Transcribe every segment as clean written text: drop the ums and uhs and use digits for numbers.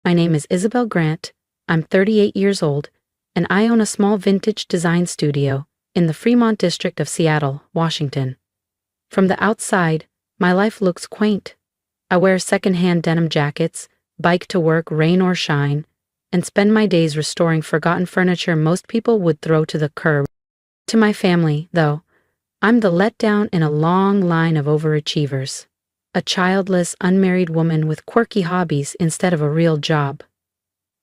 My name is Isabel Grant. I'm 38 years old, and I own a small vintage design studio in the Fremont district of Seattle, Washington. From the outside, my life looks quaint. I wear secondhand denim jackets, bike to work rain or shine, and spend my days restoring forgotten furniture most people would throw to the curb. To my family, though, I'm the letdown in a long line of overachievers. A childless, unmarried woman with quirky hobbies instead of a real job.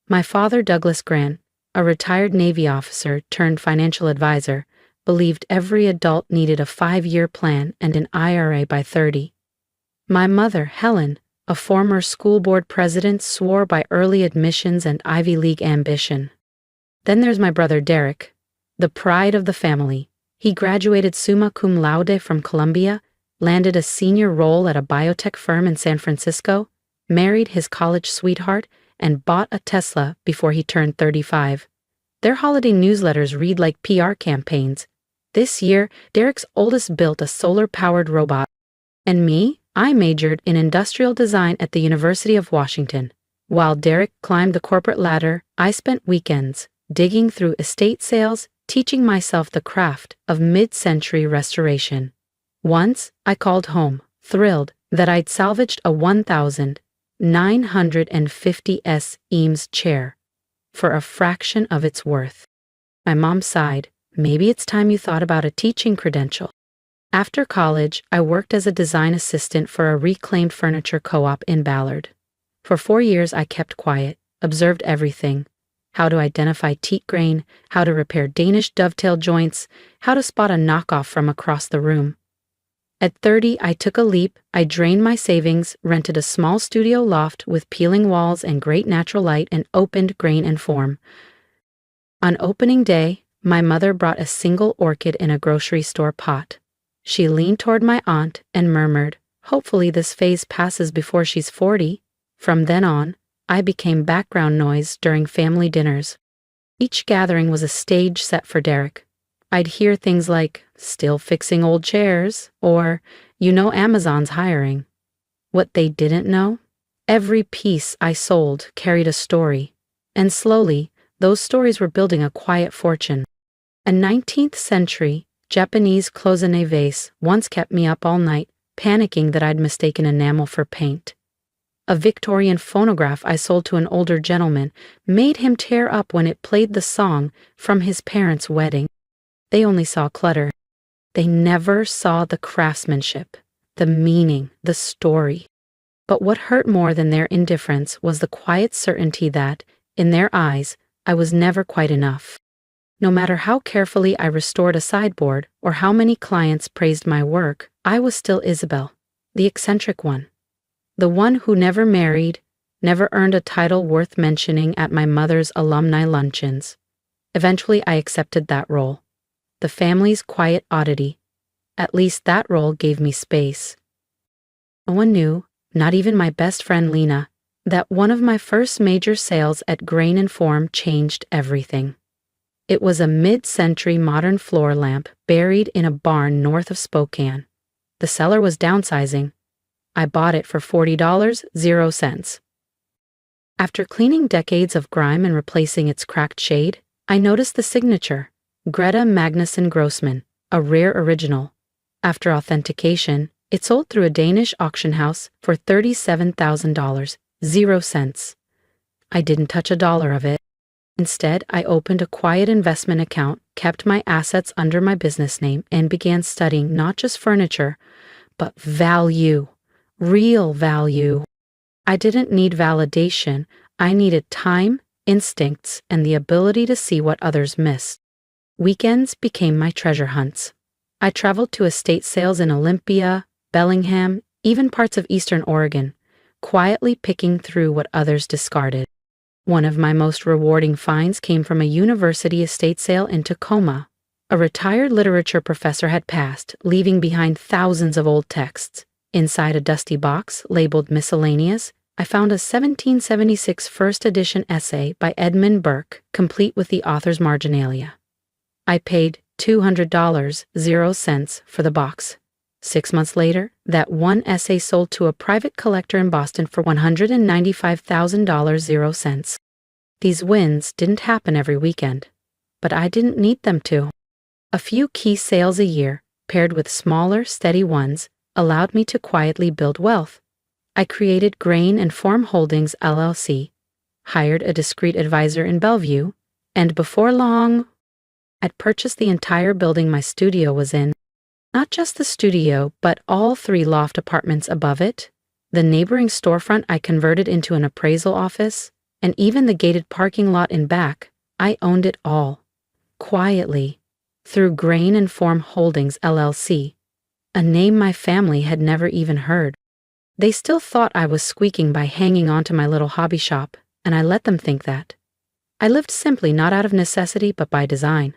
My father, Douglas Grant, a retired Navy officer turned financial advisor, believed every adult needed a 5-year plan and an IRA by 30. My mother, Helen, a former school board president, swore by early admissions and Ivy League ambition. Then there's my brother Derek, the pride of the family. He graduated summa cum laude from Columbia, landed a senior role at a biotech firm in San Francisco, married his college sweetheart, and bought a Tesla before he turned 35. Their holiday newsletters read like PR campaigns. This year, Derek's oldest built a solar-powered robot. And me? I majored in industrial design at the University of Washington. While Derek climbed the corporate ladder, I spent weekends digging through estate sales, teaching myself the craft of mid-century restoration. Once, I called home, thrilled that I'd salvaged a 1,950s Eames chair for a fraction of its worth. My mom sighed. Maybe it's time you thought about a teaching credential. After college, I worked as a design assistant for a reclaimed furniture co-op in Ballard. For 4 years, I kept quiet, observed everything. How to identify teak grain, how to repair Danish dovetail joints, how to spot a knockoff from across the room. At 30, I took a leap. I drained my savings, rented a small studio loft with peeling walls and great natural light, and opened Grain and Form. On opening day, my mother brought a single orchid in a grocery store pot. She leaned toward my aunt and murmured, "Hopefully this phase passes before she's 40. From then on, I became background noise during family dinners. Each gathering was a stage set for Derek. I'd hear things like, "Still fixing old chairs," or, "You know Amazon's hiring." What they didn't know? Every piece I sold carried a story, and slowly, those stories were building a quiet fortune. A 19th century Japanese cloisonné vase once kept me up all night, panicking that I'd mistaken enamel for paint. A Victorian phonograph I sold to an older gentleman made him tear up when it played the song from his parents' wedding. They only saw clutter. They never saw the craftsmanship, the meaning, the story. But what hurt more than their indifference was the quiet certainty that, in their eyes, I was never quite enough. No matter how carefully I restored a sideboard or how many clients praised my work, I was still Isabel, the eccentric one. The one who never married, never earned a title worth mentioning at my mother's alumni luncheons. Eventually, I accepted that role. The family's quiet oddity. At least that role gave me space. No one knew, not even my best friend Lena, that one of my first major sales at Grain and Form changed everything. It was a mid-century modern floor lamp buried in a barn north of Spokane. The seller was downsizing. I bought it for $40.00. After cleaning decades of grime and replacing its cracked shade, I noticed the signature, Greta Magnusson Grossman, a rare original. After authentication, it sold through a Danish auction house for $37,000, 0 cents. I didn't touch a dollar of it. Instead, I opened a quiet investment account, kept my assets under my business name, and began studying not just furniture, but value, real value. I didn't need validation. I needed time, instincts, and the ability to see what others missed. Weekends became my treasure hunts. I traveled to estate sales in Olympia, Bellingham, even parts of Eastern Oregon, quietly picking through what others discarded. One of my most rewarding finds came from a university estate sale in Tacoma. A retired literature professor had passed, leaving behind thousands of old texts. Inside a dusty box labeled Miscellaneous, I found a 1776 first edition essay by Edmund Burke, complete with the author's marginalia. I paid $200.00 for the box. 6 months later, that one essay sold to a private collector in Boston for $195,000 0 cents. These wins didn't happen every weekend, but I didn't need them to. A few key sales a year, paired with smaller, steady ones, allowed me to quietly build wealth. I created Grain and Form Holdings LLC, hired a discreet advisor in Bellevue, and before long, I'd purchased the entire building my studio was in. Not just the studio, but all 3 loft apartments above it, the neighboring storefront I converted into an appraisal office, and even the gated parking lot in back. I owned it all. Quietly, through Grain and Form Holdings LLC, a name my family had never even heard. They still thought I was squeaking by hanging onto my little hobby shop, and I let them think that. I lived simply, not out of necessity but by design.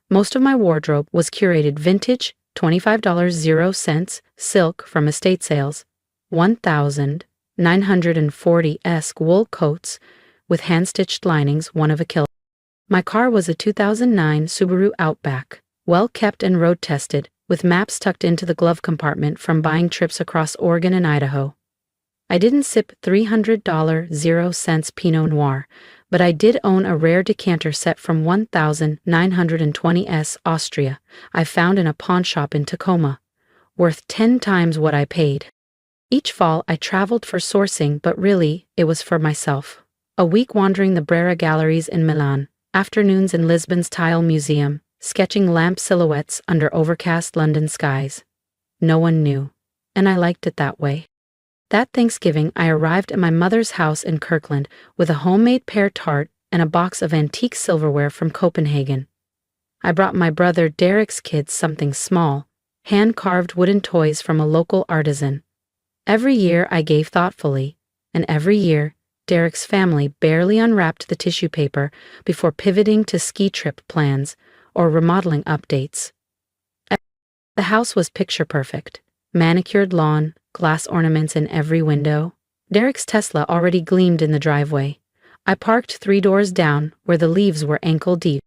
Most of my wardrobe was curated vintage, $25 0 cents silk from estate sales, 1,940-esque wool coats with hand-stitched linings, one of a kilt. My car was a 2009 Subaru Outback, well-kept and road-tested, with maps tucked into the glove compartment from buying trips across Oregon and Idaho. I didn't sip $300 0 cents Pinot Noir, but I did own a rare decanter set from 1920s Austria I found in a pawn shop in Tacoma, worth 10 times what I paid. Each fall I traveled for sourcing, but really, it was for myself. A week wandering the Brera galleries in Milan, afternoons in Lisbon's Tile Museum, sketching lamp silhouettes under overcast London skies. No one knew, and I liked it that way. That Thanksgiving, I arrived at my mother's house in Kirkland with a homemade pear tart and a box of antique silverware from Copenhagen. I brought my brother Derek's kids something small, hand-carved wooden toys from a local artisan. Every year I gave thoughtfully, and every year Derek's family barely unwrapped the tissue paper before pivoting to ski trip plans or remodeling updates. The house was picture-perfect. Manicured lawn, glass ornaments in every window. Derek's Tesla already gleamed in the driveway. I parked 3 doors down where the leaves were ankle-deep.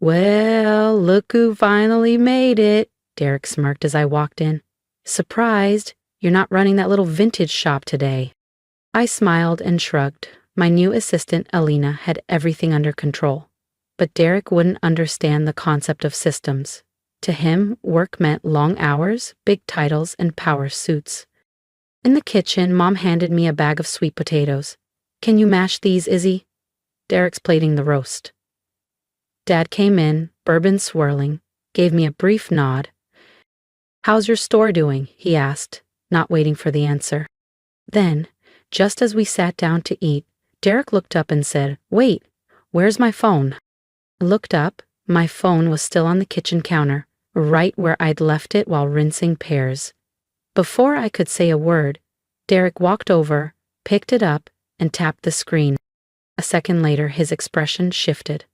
"Well, look who finally made it," Derek smirked as I walked in. "Surprised, you're not running that little vintage shop today." I smiled and shrugged. My new assistant, Alina, had everything under control. But Derek wouldn't understand the concept of systems. To him, work meant long hours, big titles, and power suits. In the kitchen, Mom handed me a bag of sweet potatoes. "Can you mash these, Izzy?" Derek's plating the roast. Dad came in, bourbon swirling, gave me a brief nod. "How's your store doing?" he asked, not waiting for the answer. Then, just as we sat down to eat, Derek looked up and said, "Wait, where's my phone?" I looked up. My phone was still on the kitchen counter, right where I'd left it while rinsing pears. Before I could say a word, Derek walked over, picked it up, and tapped the screen. A second later, his expression shifted.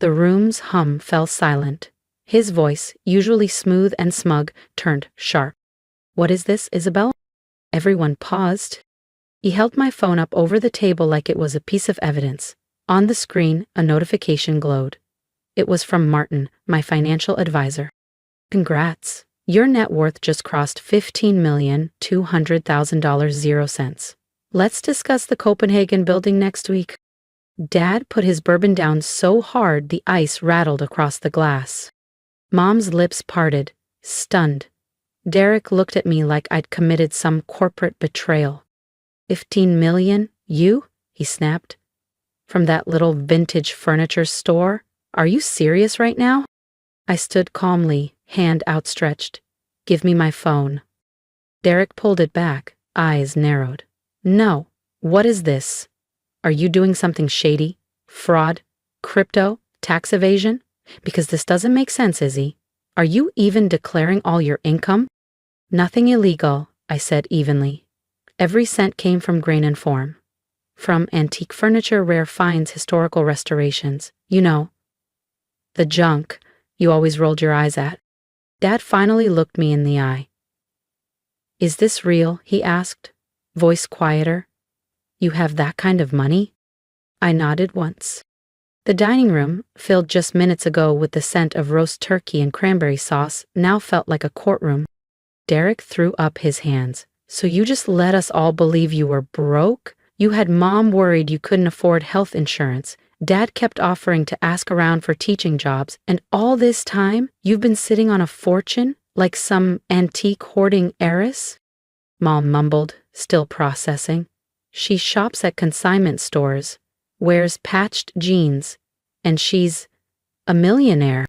The room's hum fell silent. His voice, usually smooth and smug, turned sharp. "What is this, Isabel?" Everyone paused. He held my phone up over the table like it was a piece of evidence. On the screen, a notification glowed. It was from Martin, my financial advisor. "Congrats. Your net worth just crossed $15,200,000 0 cents. Let's discuss the Copenhagen building next week." Dad put his bourbon down so hard the ice rattled across the glass. Mom's lips parted, stunned. Derek looked at me like I'd committed some corporate betrayal. 15 million? You? He snapped. From that little vintage furniture store? Are you serious right now? I stood calmly, hand outstretched. "Give me my phone." Derek pulled it back, eyes narrowed. "No. What is this? Are you doing something shady? Fraud? Crypto? Tax evasion? Because this doesn't make sense, Izzy. Are you even declaring all your income?" "Nothing illegal," I said evenly. Every cent came from Grain and Form. From antique furniture, rare finds, historical restorations. You know, the junk you always rolled your eyes at. Dad finally looked me in the eye. "Is this real?" he asked, voice quieter. "You have that kind of money?" I nodded once. The dining room, filled just minutes ago with the scent of roast turkey and cranberry sauce, now felt like a courtroom. Derek threw up his hands. So you just let us all believe you were broke? You had mom worried you couldn't afford health insurance. Dad kept offering to ask around for teaching jobs, and all this time, you've been sitting on a fortune like some antique hoarding heiress? Mom mumbled, still processing. She shops at consignment stores, wears patched jeans, and she's a millionaire.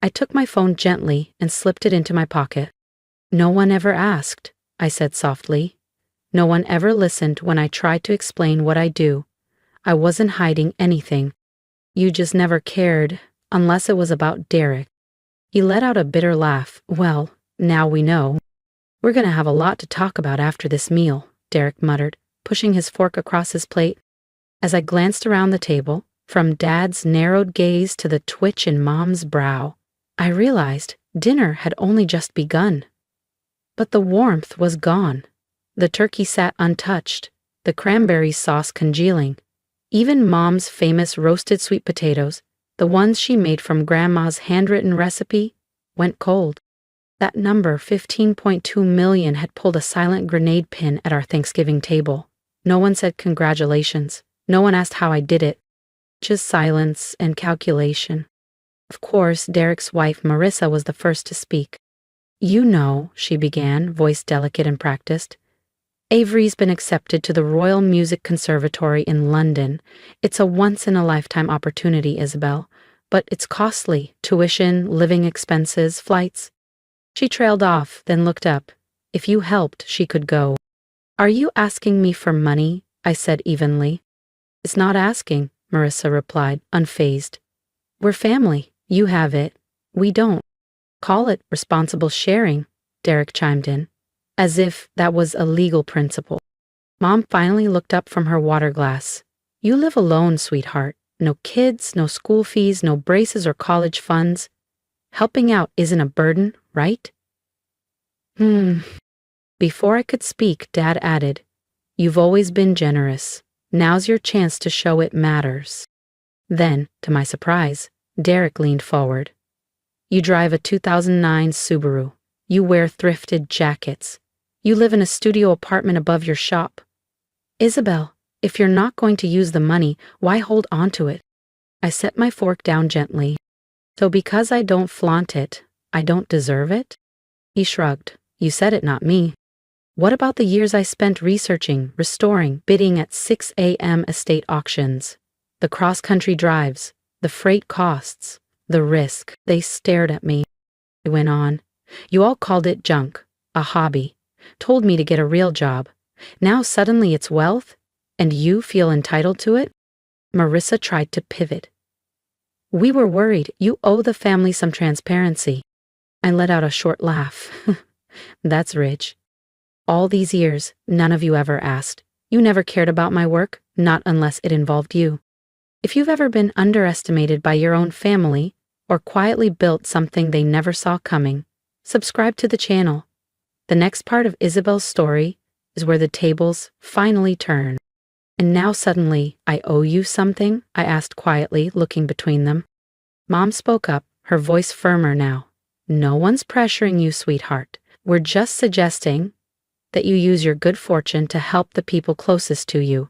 I took my phone gently and slipped it into my pocket. No one ever asked, I said softly. No one ever listened when I tried to explain what I do. I wasn't hiding anything. You just never cared, unless it was about Derek. He let out a bitter laugh. Well, now we know. We're gonna have a lot to talk about after this meal, Derek muttered, pushing his fork across his plate. As I glanced around the table, from Dad's narrowed gaze to the twitch in Mom's brow, I realized dinner had only just begun. But the warmth was gone. The turkey sat untouched, the cranberry sauce congealing. Even Mom's famous roasted sweet potatoes, the ones she made from Grandma's handwritten recipe, went cold. That number, 15.2 million, had pulled a silent grenade pin at our Thanksgiving table. No one said congratulations. No one asked how I did it. Just silence and calculation. Of course, Derek's wife, Marissa, was the first to speak. You know, she began, voice delicate and practiced. Avery's been accepted to the Royal Music Conservatory in London. It's a once-in-a-lifetime opportunity, Isabel. But it's costly. Tuition, living expenses, flights. She trailed off, then looked up. If you helped, she could go. Are you asking me for money? I said evenly. It's not asking, Marissa replied, unfazed. We're family. You have it. We don't. Call it responsible sharing, Derek chimed in, as if that was a legal principle. Mom finally looked up from her water glass. You live alone, sweetheart. No kids, no school fees, no braces or college funds. Helping out isn't a burden, right? Before I could speak, Dad added, You've always been generous. Now's your chance to show it matters. Then, to my surprise, Derek leaned forward. You drive a 2009 Subaru. You wear thrifted jackets. You live in a studio apartment above your shop. Isabel, if you're not going to use the money, why hold on to it? I set my fork down gently. So because I don't flaunt it, I don't deserve it? He shrugged. You said it, not me. What about the years I spent researching, restoring, bidding at 6 a.m. estate auctions? The cross-country drives, the freight costs, the risk. They stared at me. I went on. You all called it junk, a hobby, told me to get a real job. Now suddenly it's wealth, and you feel entitled to it? Marissa tried to pivot. We were worried. You owe the family some transparency. I let out a short laugh. That's rich. All these years, none of you ever asked. You never cared about my work, not unless it involved you. If you've ever been underestimated by your own family, or quietly built something they never saw coming, subscribe to the channel. The next part of Isabel's story is where the tables finally turn. And now suddenly, I owe you something? I asked quietly, looking between them. Mom spoke up, her voice firmer now. No one's pressuring you, sweetheart. We're just suggesting that you use your good fortune to help the people closest to you.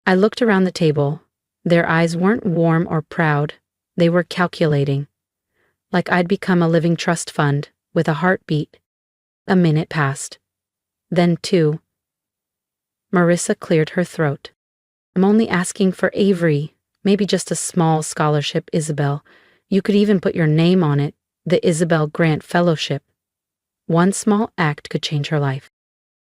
I looked around the table. Their eyes weren't warm or proud. They were calculating. Like I'd become a living trust fund with a heartbeat. A minute passed. Then 2. Marissa cleared her throat. I'm only asking for Avery. Maybe just a small scholarship, Isabel. You could even put your name on it, the Isabel Grant Fellowship. One small act could change her life.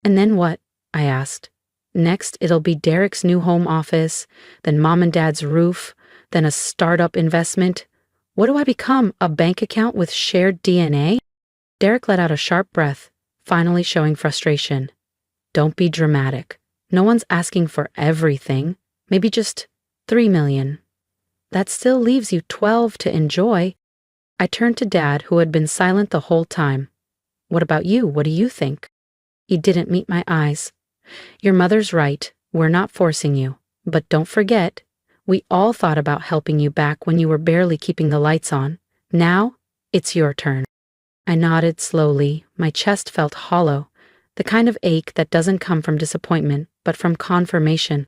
And then what? I asked. Next, it'll be Derek's new home office, then Mom and Dad's roof, then a startup investment. What do I become? A bank account with shared DNA? Derek let out a sharp breath, finally showing frustration. Don't be dramatic. No one's asking for everything. Maybe just 3 million. That still leaves you 12 to enjoy. I turned to Dad, who had been silent the whole time. What about you? What do you think? He didn't meet my eyes. Your mother's right. We're not forcing you. But don't forget, we all thought about helping you back when you were barely keeping the lights on. Now, it's your turn. I nodded slowly. My chest felt hollow, the kind of ache that doesn't come from disappointment, but from confirmation.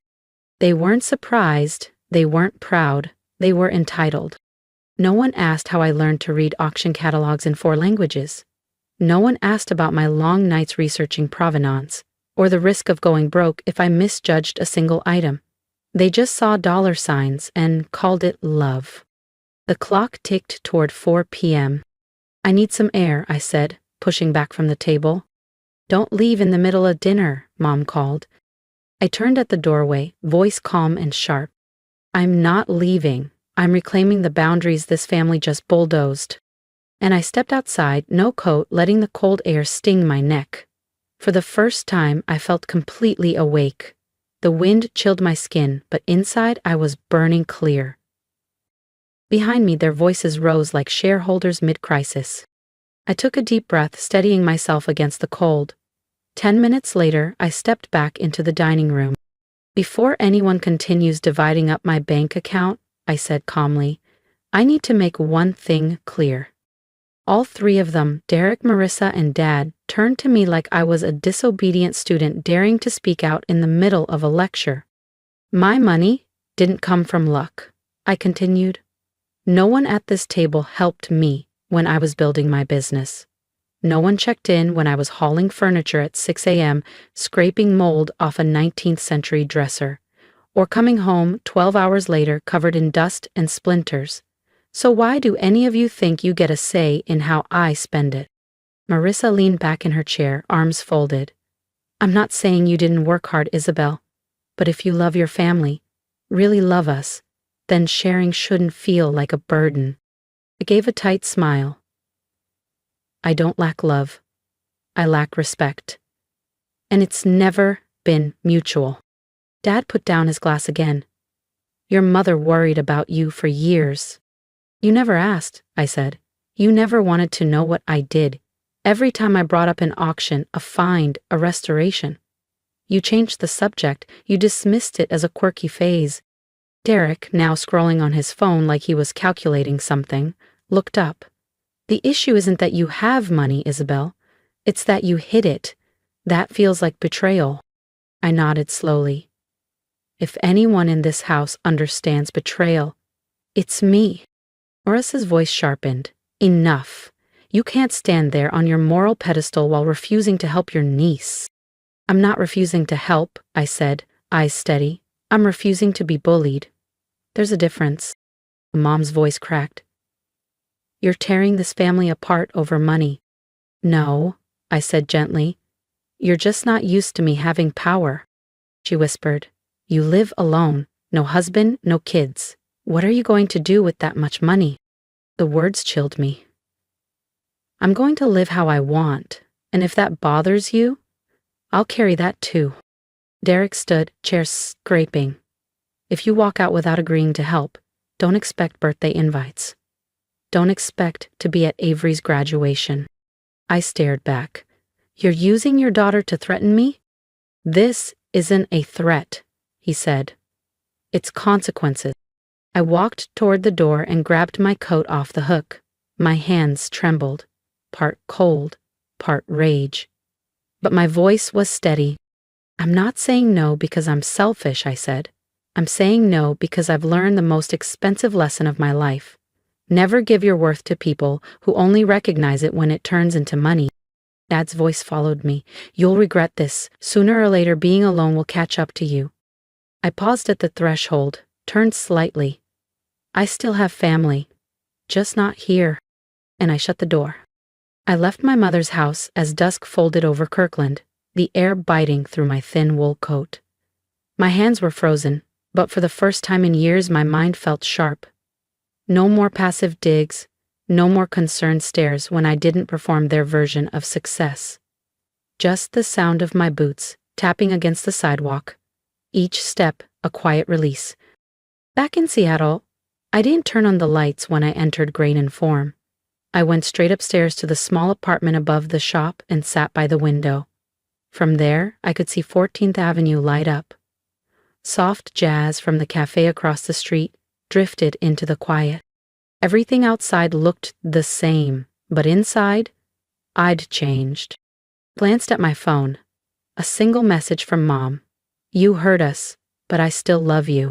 They weren't surprised, they weren't proud, they were entitled. No one asked how I learned to read auction catalogs in 4 languages. No one asked about my long nights researching provenance, or the risk of going broke if I misjudged a single item. They just saw dollar signs and called it love. The clock ticked toward 4 p.m. I need some air, I said, pushing back from the table. Don't leave in the middle of dinner, Mom called. I turned at the doorway, voice calm and sharp. I'm not leaving. I'm reclaiming the boundaries this family just bulldozed. And I stepped outside, no coat, letting the cold air sting my neck. For the first time, I felt completely awake. The wind chilled my skin, but inside I was burning clear. Behind me, their voices rose like shareholders mid-crisis. I took a deep breath, steadying myself against the cold. 10 minutes later, I stepped back into the dining room. Before anyone continues dividing up my bank account, I said calmly, I need to make one thing clear. All 3 of them, Derek, Marissa, and Dad, turned to me like I was a disobedient student daring to speak out in the middle of a lecture. My money didn't come from luck, I continued. No one at this table helped me when I was building my business. No one checked in when I was hauling furniture at 6 a.m., scraping mold off a 19th century dresser, or coming home 12 hours later covered in dust and splinters. So why do any of you think you get a say in how I spend it? Marissa leaned back in her chair, arms folded. I'm not saying you didn't work hard, Isabel, but if you love your family, really love us, then sharing shouldn't feel like a burden. I gave a tight smile. I don't lack love. I lack respect. And it's never been mutual. Dad put down his glass again. Your mother worried about you for years. You never asked, I said. You never wanted to know what I did. Every time I brought up an auction, a find, a restoration. You changed the subject. You dismissed it as a quirky phase. Derek, now scrolling on his phone like he was calculating something, looked up. The issue isn't that you have money, Isabel. It's that you hid it. That feels like betrayal. I nodded slowly. If anyone in this house understands betrayal, it's me. Marissa's voice sharpened. Enough. You can't stand there on your moral pedestal while refusing to help your niece. I'm not refusing to help, I said, eyes steady. I'm refusing to be bullied. There's a difference. Mom's voice cracked. You're tearing this family apart over money. No, I said gently. You're just not used to me having power. She whispered. You live alone. No husband, no kids. What are you going to do with that much money? The words chilled me. I'm going to live how I want, and if that bothers you, I'll carry that too. Derek stood, chair scraping. If you walk out without agreeing to help, don't expect birthday invites. Don't expect to be at Avery's graduation. I stared back. You're using your daughter to threaten me? This isn't a threat, he said. It's consequences. I walked toward the door and grabbed my coat off the hook. My hands trembled, part cold, part rage. But my voice was steady. I'm not saying no because I'm selfish, I said. I'm saying no because I've learned the most expensive lesson of my life. Never give your worth to people who only recognize it when it turns into money. Dad's voice followed me. You'll regret this. Sooner or later, being alone will catch up to you. I paused at the threshold, turned slightly. I still have family, just not here. And I shut the door. I left my mother's house as dusk folded over Kirkland, the air biting through my thin wool coat. My hands were frozen, but for the first time in years, my mind felt sharp. No more passive digs, no more concerned stares when I didn't perform their version of success. Just the sound of my boots tapping against the sidewalk, each step a quiet release. Back in Seattle, I didn't turn on the lights when I entered Grain and Form. I went straight upstairs to the small apartment above the shop and sat by the window. From there, I could see 14th Avenue light up. Soft jazz from the cafe across the street drifted into the quiet. Everything outside looked the same, but inside, I'd changed. Glanced at my phone. A single message from Mom. You hurt us, but I still love you.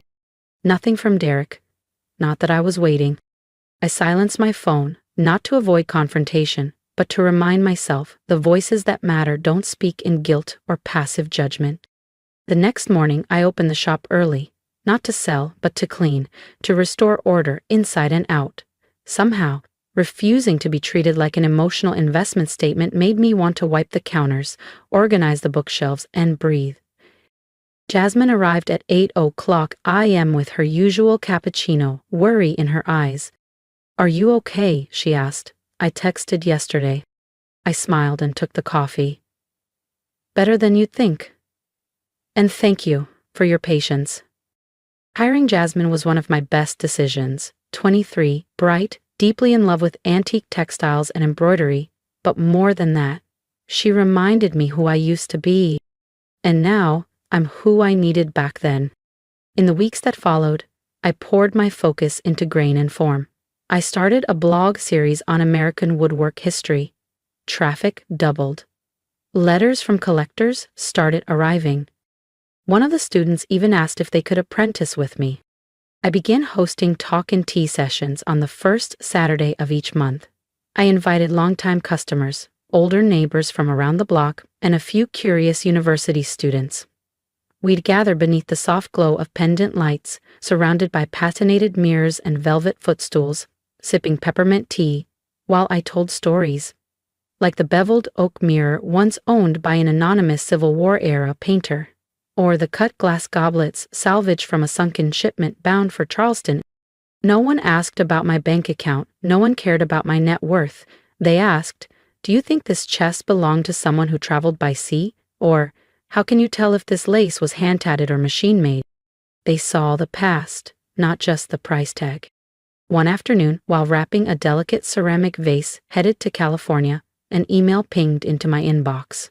Nothing from Derek. Not that I was waiting. I silenced my phone, not to avoid confrontation, but to remind myself the voices that matter don't speak in guilt or passive judgment. The next morning, I opened the shop early, not to sell, but to clean, to restore order inside and out. Somehow, refusing to be treated like an emotional investment statement made me want to wipe the counters, organize the bookshelves, and breathe. Jasmine arrived at 8:00 a.m. with her usual cappuccino, worry in her eyes. Are you okay? She asked. I texted yesterday. I smiled and took the coffee. Better than you'd think. And thank you for your patience. Hiring Jasmine was one of my best decisions. 23, bright, deeply in love with antique textiles and embroidery, but more than that, she reminded me who I used to be. And now, I'm who I needed back then. In the weeks that followed, I poured my focus into grain and form. I started a blog series on American woodwork history. Traffic doubled. Letters from collectors started arriving. One of the students even asked if they could apprentice with me. I began hosting talk and tea sessions on the first Saturday of each month. I invited longtime customers, older neighbors from around the block, and a few curious university students. We'd gather beneath the soft glow of pendant lights, surrounded by patinated mirrors and velvet footstools, sipping peppermint tea, while I told stories. Like the beveled oak mirror once owned by an anonymous Civil War-era painter, or the cut glass goblets salvaged from a sunken shipment bound for Charleston. No one asked about my bank account, no one cared about my net worth. They asked, do you think this chest belonged to someone who traveled by sea? Or, how can you tell if this lace was hand-tatted or machine-made? They saw the past, not just the price tag. One afternoon, while wrapping a delicate ceramic vase headed to California, an email pinged into my inbox.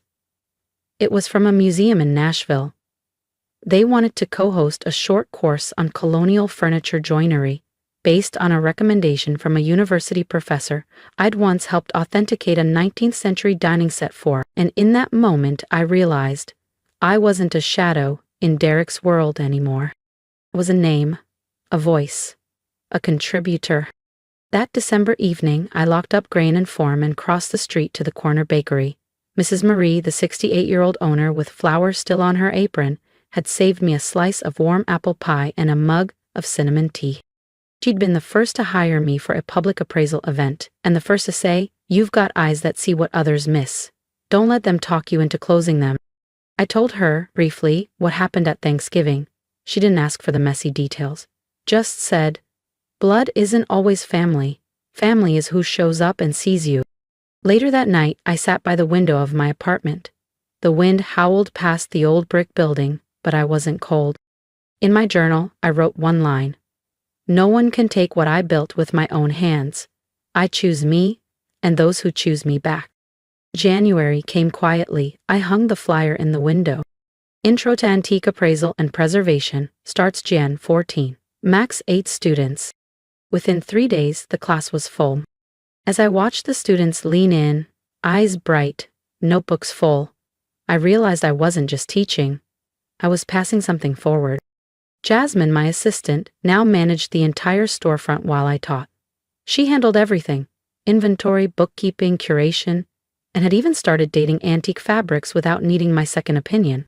It was from a museum in Nashville. They wanted to co-host a short course on colonial furniture joinery, based on a recommendation from a university professor I'd once helped authenticate a 19th century dining set for, and in that moment I realized I wasn't a shadow in Derek's world anymore. I was a name, a voice, a contributor. That December evening, I locked up grain and form and crossed the street to the corner bakery. Mrs. Marie, the 68-year-old owner with flowers still on her apron, had saved me a slice of warm apple pie and a mug of cinnamon tea. She'd been the first to hire me for a public appraisal event, and the first to say, "You've got eyes that see what others miss. Don't let them talk you into closing them." I told her, briefly, what happened at Thanksgiving. She didn't ask for the messy details. Just said, "Blood isn't always family. Family is who shows up and sees you." Later that night, I sat by the window of my apartment. The wind howled past the old brick building, but I wasn't cold. In my journal, I wrote one line. No one can take what I built with my own hands. I choose me, and those who choose me back. January came quietly. I hung the flyer in the window. Intro to Antique Appraisal and Preservation starts Jan 14. Max 8 students. Within 3 days, the class was full. As I watched the students lean in, eyes bright, notebooks full, I realized I wasn't just teaching. I was passing something forward. Jasmine, my assistant, now managed the entire storefront while I taught. She handled everything: inventory, bookkeeping, curation, and had even started dating antique fabrics without needing my second opinion.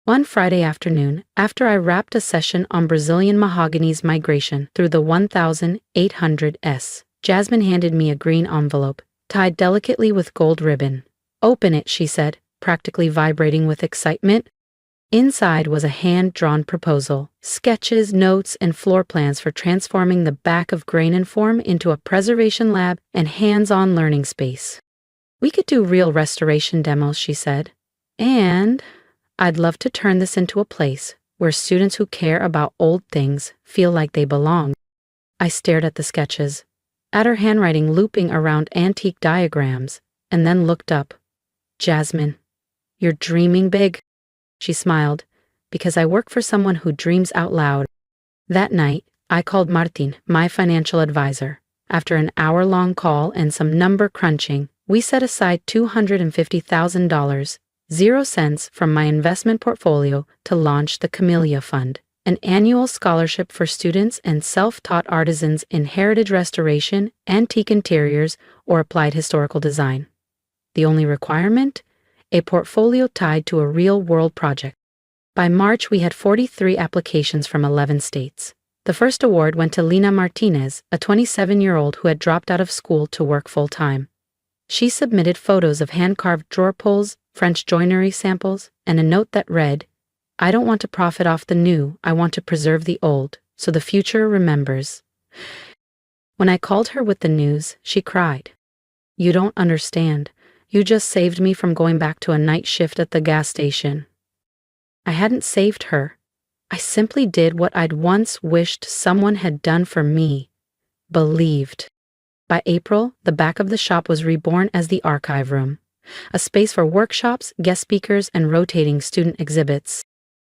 One Friday afternoon, after I wrapped a session on Brazilian mahogany's migration through the 1800s, Jasmine handed me a green envelope, tied delicately with gold ribbon. "Open it," she said, practically vibrating with excitement. Inside was a hand-drawn proposal, sketches, notes, and floor plans for transforming the back of Grain and Form into a preservation lab and hands-on learning space. "We could do real restoration demos," she said. "And I'd love to turn this into a place where students who care about old things feel like they belong." I stared at the sketches, at her handwriting looping around antique diagrams, and then looked up. "Jasmine, you're dreaming big." She smiled, because I work for someone who dreams out loud. That night, I called Martin, my financial advisor. After an hour-long call and some number crunching, We set aside $250,000, 0 cents from my investment portfolio to launch the Camellia Fund, an annual scholarship for students and self-taught artisans in heritage restoration, antique interiors, or applied historical design. The only requirement? A portfolio tied to a real-world project. By March, we had 43 applications from 11 states. The first award went to Lina Martinez, a 27-year-old who had dropped out of school to work full-time. She submitted photos of hand-carved drawer pulls, French joinery samples, and a note that read, "I don't want to profit off the new, I want to preserve the old, so the future remembers." When I called her with the news, she cried. "You don't understand. You just saved me from going back to a night shift at the gas station." I hadn't saved her. I simply did what I'd once wished someone had done for me. Believed. By April, the back of the shop was reborn as the archive room, a space for workshops, guest speakers, and rotating student exhibits.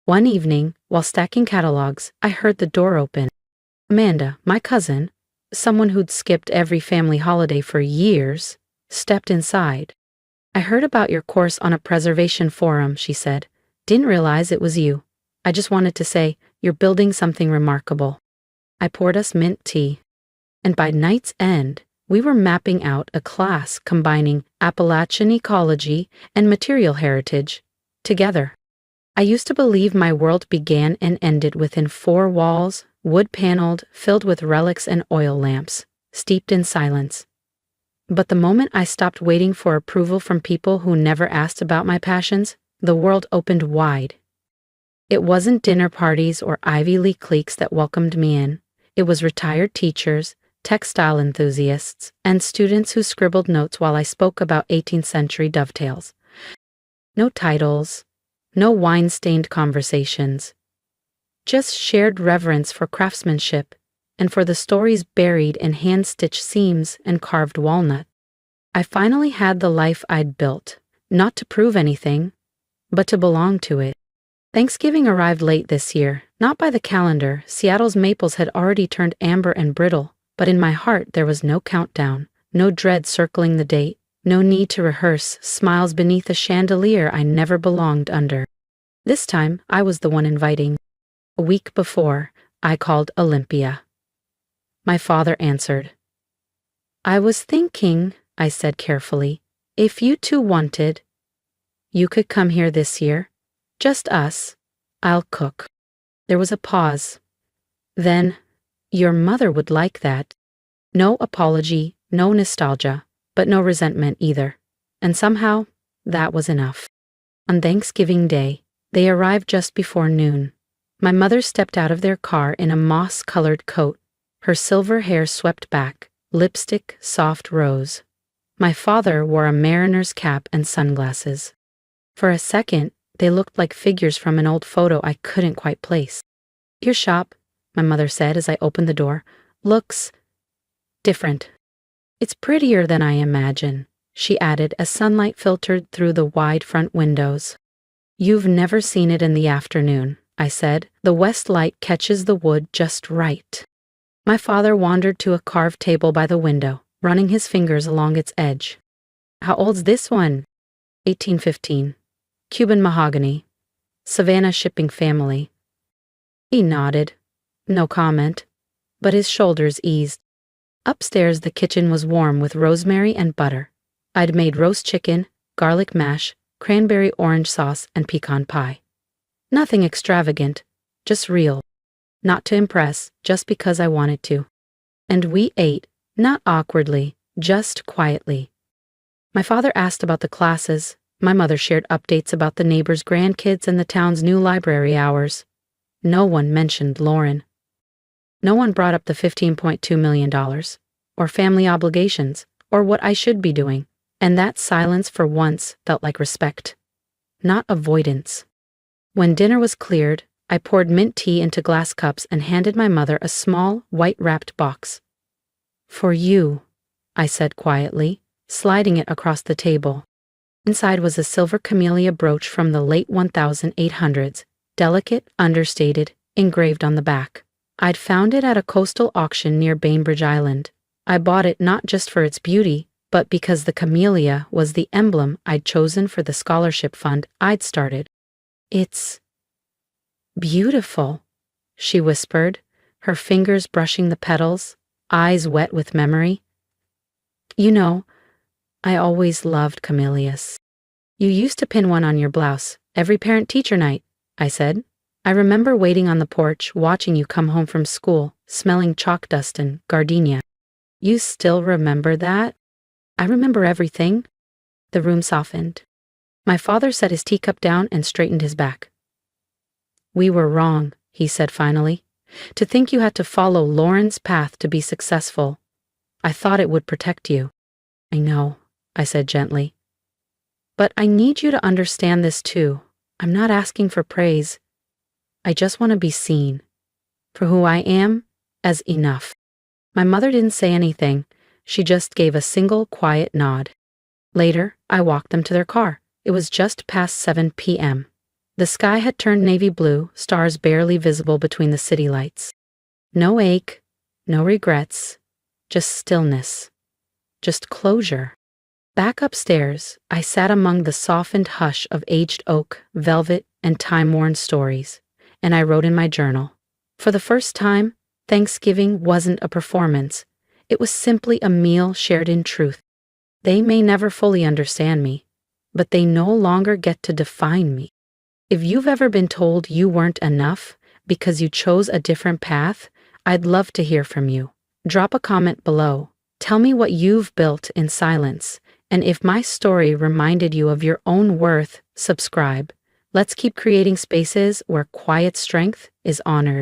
One evening, while stacking catalogs, I heard the door open. Amanda, my cousin, someone who'd skipped every family holiday for years, stepped inside. "I heard about your course on a preservation forum," she said. "Didn't realize it was you. I just wanted to say, you're building something remarkable." I poured us mint tea. And by night's end, we were mapping out a class combining Appalachian ecology and material heritage together. I used to believe my world began and ended within 4 walls, wood-paneled, filled with relics and oil lamps, steeped in silence. But the moment I stopped waiting for approval from people who never asked about my passions, the world opened wide. It wasn't dinner parties or Ivy League cliques that welcomed me in. It was retired teachers, textile enthusiasts, and students who scribbled notes while I spoke about 18th century dovetails. No titles, no wine-stained conversations. Just shared reverence for craftsmanship and for the stories buried in hand-stitched seams and carved walnut. I finally had the life I'd built, not to prove anything, but to belong to it. Thanksgiving arrived late this year. Not by the calendar, Seattle's maples had already turned amber and brittle, but in my heart there was no countdown, no dread circling the date, no need to rehearse smiles beneath a chandelier I never belonged under. This time, I was the one inviting. A week before, I called Olympia. My father answered. "I was thinking," I said carefully, "if you two wanted, you could come here this year. Just us. I'll cook." There was a pause. Then, "Your mother would like that." No apology, no nostalgia, but no resentment either. And somehow, that was enough. On Thanksgiving Day, they arrived just before noon. My mother stepped out of their car in a moss-colored coat, her silver hair swept back, lipstick soft rose. My father wore a mariner's cap and sunglasses. For a second, they looked like figures from an old photo I couldn't quite place. "Your shop," my mother said as I opened the door, "looks different. It's prettier than I imagine," she added as sunlight filtered through the wide front windows. "You've never seen it in the afternoon," I said. "The west light catches the wood just right." My father wandered to a carved table by the window, running his fingers along its edge. "How old's this one?" 1815. Cuban mahogany. Savannah shipping family. He nodded. No comment. But his shoulders eased. Upstairs the kitchen was warm with rosemary and butter. I'd made roast chicken, garlic mash, cranberry orange sauce, and pecan pie. Nothing extravagant, just real. Not to impress, just because I wanted to. And we ate, not awkwardly, just quietly. My father asked about the classes. My mother shared updates about the neighbors' grandkids and the town's new library hours. No one mentioned Lauren. No one brought up the $15.2 million, or family obligations, or what I should be doing, and that silence for once felt like respect, not avoidance. When dinner was cleared, I poured mint tea into glass cups and handed my mother a small, white-wrapped box. "For you," I said quietly, sliding it across the table. Inside was a silver camellia brooch from the late 1800s, delicate, understated, engraved on the back. I'd found it at a coastal auction near Bainbridge Island. I bought it not just for its beauty, but because the camellia was the emblem I'd chosen for the scholarship fund I'd started. "It's beautiful," she whispered, her fingers brushing the petals, eyes wet with memory. "You know, I always loved camellias. You used to pin one on your blouse every parent-teacher night," I said. "I remember waiting on the porch, watching you come home from school, smelling chalk dust and gardenia." "You still remember that?" "I remember everything." The room softened. My father set his teacup down and straightened his back. "We were wrong," he said finally. "To think you had to follow Lauren's path to be successful. I thought it would protect you." "I know," I said gently. "But I need you to understand this too. I'm not asking for praise. I just want to be seen for who I am as enough." My mother didn't say anything. She just gave a single quiet nod. Later, I walked them to their car. It was just past 7 p.m. The sky had turned navy blue, stars barely visible between the city lights. No ache, no regrets, just stillness, just closure. Back upstairs, I sat among the softened hush of aged oak, velvet, and time-worn stories, and I wrote in my journal. For the first time, Thanksgiving wasn't a performance. It was simply a meal shared in truth. They may never fully understand me, but they no longer get to define me. If you've ever been told you weren't enough because you chose a different path, I'd love to hear from you. Drop a comment below. Tell me what you've built in silence. And if my story reminded you of your own worth, subscribe. Let's keep creating spaces where quiet strength is honored.